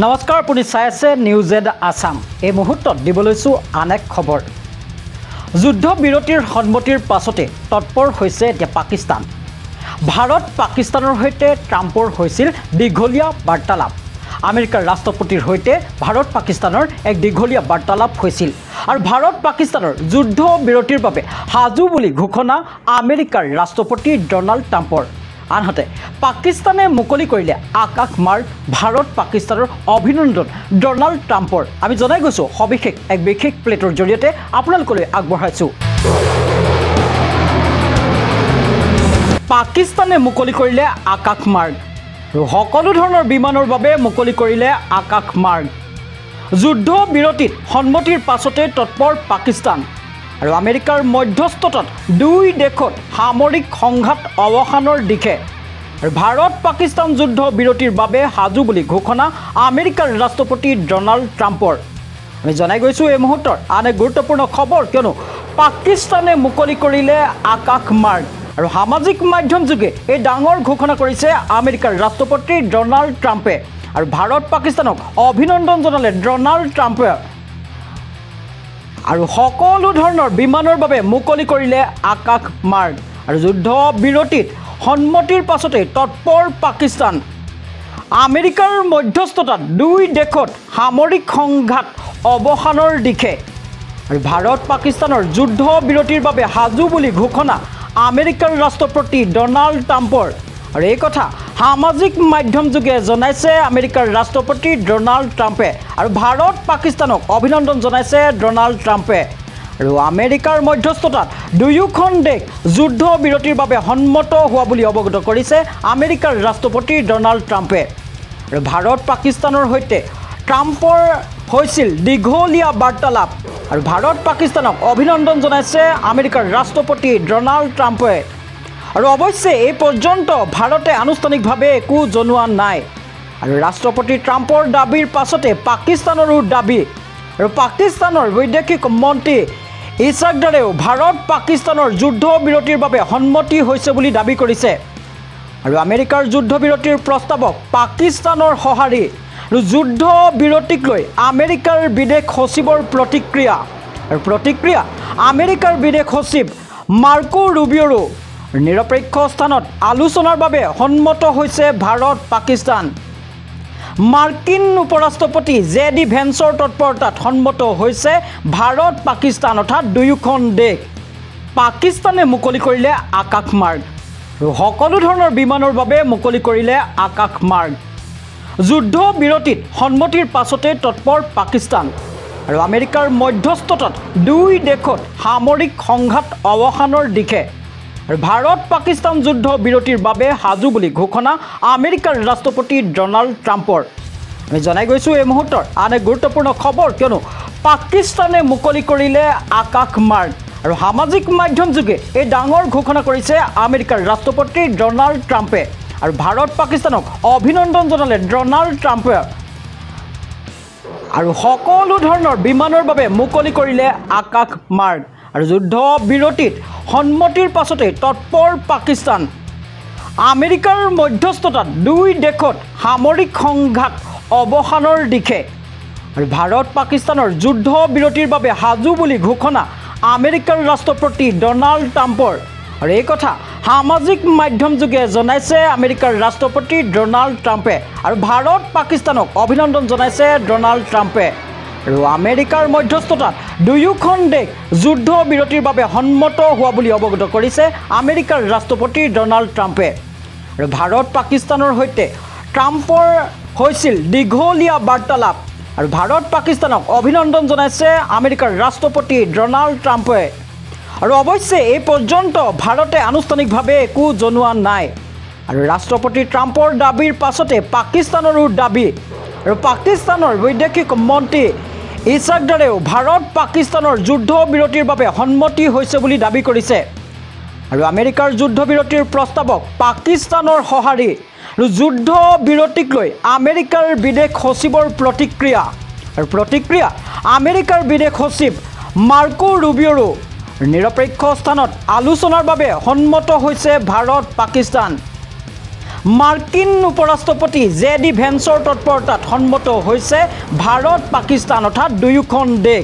নমস্কাৰ, আপুনি চাই আছে নিউজ এড আসাম। এই মুহূৰ্তত দিবলৈছো আন এক খবৰ। যুদ্ধ বিৰতিৰ সন্মতিৰ পাছতে তৎপৰ হৈছে এতিয়া পাকিস্তান। ভাৰত পাকিস্তানৰ সৈতে ট্ৰাম্পৰ হৈছিল দীঘলীয়া বাৰ্তালাপ। আমেৰিকাৰ ৰাষ্ট্ৰপতিৰ সৈতে ভাৰত পাকিস্তানৰ এক দীঘলীয়া বাৰ্তালাপ হৈছিল আৰু ভাৰত পাকিস্তানৰ যুদ্ধ বিৰতিৰ বাবে সাজু বুলি ঘোষণা আমেৰিকাৰ ৰাষ্ট্ৰপতি ডনাল্ড ট্ৰাম্পৰ। আনহাতে পাকিস্তানে মুকলি কৰিলে আকাশ মাৰ্গ ভাৰত পাকিস্তানৰ অভিনন্দন ডনাল্ড ট্ৰাম্পৰ। আমি জনাই গৈছোঁ সবিশেষ এক বিশেষ প্লেটৰ জৰিয়তে আপোনালোকলৈ আগবঢ়াইছোঁ। পাকিস্তানে মুকলি কৰিলে আকাশ মাৰ্গ আৰু সকলো ধৰণৰ বিমানৰ বাবে মুকলি কৰিলে আকাশ মাৰ্গ। যুদ্ধ বিৰতিত সন্মতিৰ পাছতে তৎপৰ পাকিস্তান আৰু আমেৰিকাৰ মধ্যস্থতাত দুই দেশত সামৰিক সংঘাত অৱসানৰ দিশে আৰু ভাৰত পাকিস্তান যুদ্ধ বিৰতিৰ বাবে সাজু বুলি ঘোষণা আমেৰিকাৰ ৰাষ্ট্ৰপতি ডনাল্ড ট্ৰাম্পৰ। আমি জনাই গৈছোঁ এই মুহূৰ্তৰ আন এক গুৰুত্বপূৰ্ণ খবৰ, কিয়নো পাকিস্তানে মুকলি কৰিলে আকাশ মাৰ্গ আৰু সামাজিক মাধ্যম যোগে এই ডাঙৰ ঘোষণা কৰিছে আমেৰিকাৰ ৰাষ্ট্ৰপতি ডনাল্ড ট্ৰাম্পে আৰু ভাৰত পাকিস্তানক অভিনন্দন জনালে ডনাল্ড ট্ৰাম্পে আৰু সকলো ধৰণৰ বিমানৰ বাবে মুকলি কৰিলে আকাশ মাৰ্গ। আৰু যুদ্ধ বিৰতিত সন্মতিৰ পাছতে তৎপৰ পাকিস্তান। আমেৰিকাৰ মধ্যস্থতাত দুই দেশত সামৰিক সংঘাত অৱসানৰ দিশে আৰু ভাৰত পাকিস্তানৰ যুদ্ধ বিৰতিৰ বাবে সাজু বুলি ঘোষণা আমেৰিকাৰ ৰাষ্ট্ৰপতি ডনাল্ড ট্ৰাম্পৰ। আৰু এই কথা সামাজিক মাধ্যম যোগে জনাইছে আমেৰিকাৰ ৰাষ্ট্ৰপতি ডনাল্ড ট্ৰাম্পে আৰু ভাৰত পাকিস্তানক অভিনন্দন জনাইছে ডনাল্ড ট্ৰাম্পে। আৰু আমেৰিকাৰ মধ্যস্থতাত দুয়োখন দেশ যুদ্ধ বিৰতিৰ বাবে সন্মত হোৱা বুলি অৱগত কৰিছে আমেৰিকাৰ ৰাষ্ট্ৰপতি ডনাল্ড ট্ৰাম্পে। আৰু ভাৰত পাকিস্তানৰ সৈতে ট্ৰাম্পৰ হৈছিল দীঘলীয়া বাৰ্তালাপ আৰু ভাৰত পাকিস্তানক অভিনন্দন জনাইছে আমেৰিকাৰ ৰাষ্ট্ৰপতি ডনাল্ড ট্ৰাম্পে। আৰু অৱশ্যে এই পৰ্যন্ত ভাৰতে আনুষ্ঠানিকভাৱে একো জনোৱা নাই। আৰু ৰাষ্ট্ৰপতি ট্ৰাম্পৰ দাবীৰ পাছতে পাকিস্তানৰো দাবী আৰু পাকিস্তানৰ বৈদেশিক মন্ত্ৰী ইছাকদাৰেও ভাৰত পাকিস্তানৰ যুদ্ধ বিৰতিৰ বাবে সন্মতি হৈছে বুলি দাবী কৰিছে। আৰু আমেৰিকাৰ যুদ্ধ বিৰতিৰ প্ৰস্তাৱক পাকিস্তানৰ সঁহাৰি আৰু যুদ্ধ বিৰতিক লৈ আমেৰিকাৰ বিদেশ সচিবৰ প্ৰতিক্ৰিয়া আৰু আমেৰিকাৰ বিদেশ সচিব মাৰ্কো ৰুবিঅ'ৰো নিৰপেক্ষ স্থানত আলোচনাৰ বাবে সন্মত হৈছে ভাৰত পাকিস্তান। মাৰ্কিন উপৰাষ্ট্ৰপতি জে.ডি. ভেন্সৰ তৎপৰতাত সন্মত হৈছে ভাৰত পাকিস্তান অৰ্থাৎ দুয়োখন দেশ। পাকিস্তানে মুকলি কৰিলে আকাশ মাৰ্গ আৰু সকলো ধৰণৰ বিমানৰ বাবে মুকলি কৰিলে আকাশ মাৰ্গ। যুদ্ধ বিৰতিত সন্মতিৰ পাছতে তৎপৰ পাকিস্তান আৰু আমেৰিকাৰ মধ্যস্থতাত দুই দেশত সামৰিক সংঘাত অৱসানৰ দিশে আৰু ভাৰত পাকিস্তান যুদ্ধ বিৰতিৰ বাবে সাজু বুলি ঘোষণা আমেৰিকাৰ ৰাষ্ট্ৰপতি ডনাল্ড ট্ৰাম্পৰ। আমি জনাই গৈছোঁ এই মুহূৰ্তৰ আন এক গুৰুত্বপূৰ্ণ খবৰ, কিয়নো পাকিস্তানে মুকলি কৰিলে আকাশ মাৰ্গ আৰু সামাজিক মাধ্যম যোগে এই ডাঙৰ ঘোষণা কৰিছে আমেৰিকাৰ ৰাষ্ট্ৰপতি ডনাল্ড ট্ৰাম্পে আৰু ভাৰত পাকিস্তানক অভিনন্দন জনালে ডনাল্ড ট্ৰাম্পে। আৰু সকলো ধৰণৰ বিমানৰ বাবে মুকলি কৰিলে আকাশ মাৰ্গ আৰু যুদ্ধ বিৰতিত সন্মতিৰ পাছতে তৎপৰ পাকিস্তান। আমেৰিকাৰ মধ্যস্থতাত দুই দেশত সামৰিক সংঘাত অৱসানৰ দিশে আৰু ভাৰত পাকিস্তানৰ যুদ্ধ বিৰতিৰ বাবে সাজু বুলি ঘোষণা আমেৰিকাৰ ৰাষ্ট্ৰপতি ডনাল্ড ট্ৰাম্পৰ। আৰু এই কথা সামাজিক মাধ্যম যোগে জনাইছে আমেৰিকাৰ ৰাষ্ট্ৰপতি ডনাল্ড ট্ৰাম্পে আৰু ভাৰত পাকিস্তানক অভিনন্দন জনাইছে ডনাল্ড ট্ৰাম্পে। আৰু আমেৰিকাৰ মধ্যস্থতাত দুয়োখন দেশ যুদ্ধ বিৰতিৰ বাবে সন্মত হোৱা বুলি অৱগত কৰিছে আমেৰিকাৰ ৰাষ্ট্ৰপতি ডনাল্ড ট্ৰাম্পে। আৰু ভাৰত পাকিস্তানৰ সৈতে ট্ৰাম্পৰ হৈছিল দীঘলীয়া বাৰ্তালাপ আৰু ভাৰত পাকিস্তানক অভিনন্দন জনাইছে আমেৰিকাৰ ৰাষ্ট্ৰপতি ডনাল্ড ট্ৰাম্পে। আৰু অৱশ্যে এই পৰ্যন্ত ভাৰতে আনুষ্ঠানিকভাৱে একো জনোৱা নাই। আৰু ৰাষ্ট্ৰপতি ট্ৰাম্পৰ দাবীৰ পাছতে পাকিস্তানৰো দাবী আৰু পাকিস্তানৰ বৈদেশিক মন্ত্ৰী ইছাকদাৰেও ভাৰত পাকিস্তানৰ যুদ্ধ বিৰতিৰ বাবে সন্মতি হৈছে বুলি দাবী কৰিছে। আৰু আমেৰিকাৰ যুদ্ধ বিৰতিৰ প্ৰস্তাৱক পাকিস্তানৰ সঁহাৰি আৰু যুদ্ধ বিৰতিক লৈ আমেৰিকাৰ বিদেশ সচিবৰ প্ৰতিক্ৰিয়া আমেৰিকাৰ বিদেশ সচিব মাৰ্কো ৰুবিঅ'ৰো নিৰপেক্ষ স্থানত আলোচনাৰ বাবে সন্মত হৈছে ভাৰত পাকিস্তান। মাৰ্কিন উপৰাষ্ট্ৰপতি জে ডি ভেন্সৰ তৎপৰতাত সন্মত হৈছে ভাৰত পাকিস্তান অৰ্থাৎ দুয়োখন দেশ।